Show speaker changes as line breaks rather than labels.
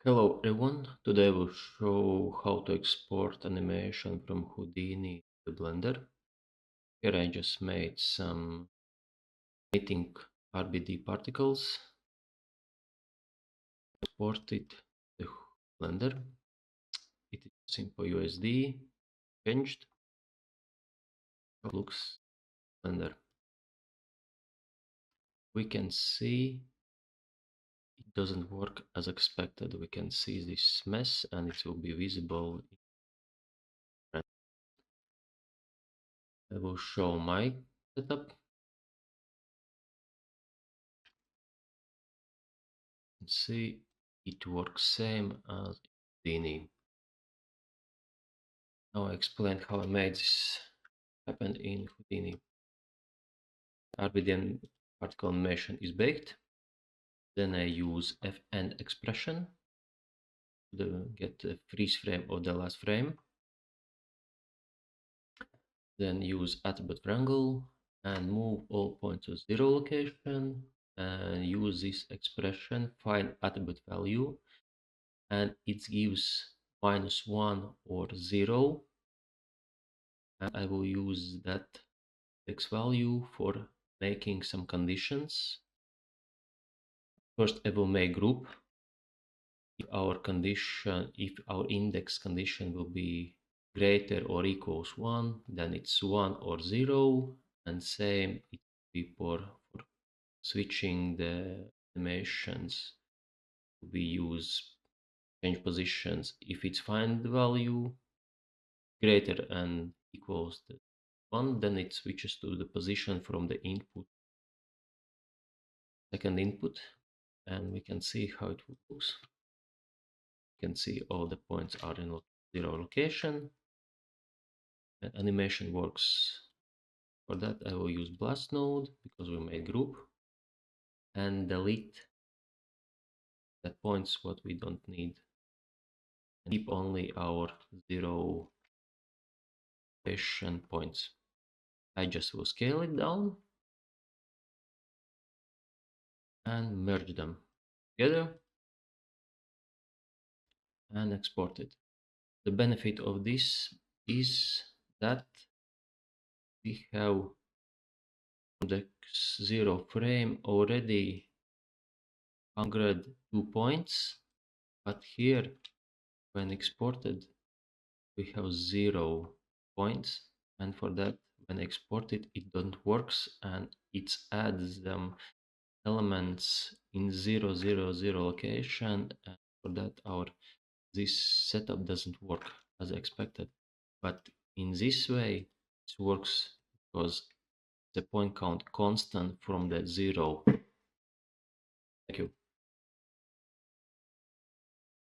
Hello everyone, today I will show how to export animation from Houdini to Blender. Here I just made some emitting RBD particles, export it to Blender. It is simple USD, changed, looks Blender. We can see it doesn't work as expected. We can see this mess and it will be visible. I will show my setup. See, it works same as Houdini. Now I explained how I made this happen in Houdini. RBD particle animation is baked. Then I use fn expression to get the freeze frame of the last frame. Then use attribute wrangle and move all points to 0 location and use this expression find attribute value, and it gives -1 or 0, and I will use that x value for making some conditions. First I will make group. If our index condition will be greater or equals 1, then it's 1 or 0, and same it will be for switching the animations. We use change positions. If it's find value greater and equals to 1, then it switches to the position from the input, second input, and we can see how it looks. You can see all the points are in 0 location. And animation works. For that I will use blast node because we made group, and delete the points what we don't need, and keep only our 0 location points. I just will scale it down and merge them together and export it. The benefit of this is that we have the 0 frame already 102 points, but here when exported we have 0 points, and for that when exported it don't works, and it adds them elements in 000 location, and for that this setup doesn't work as expected. But in this way it works because the point count constant from the 0. Thank you.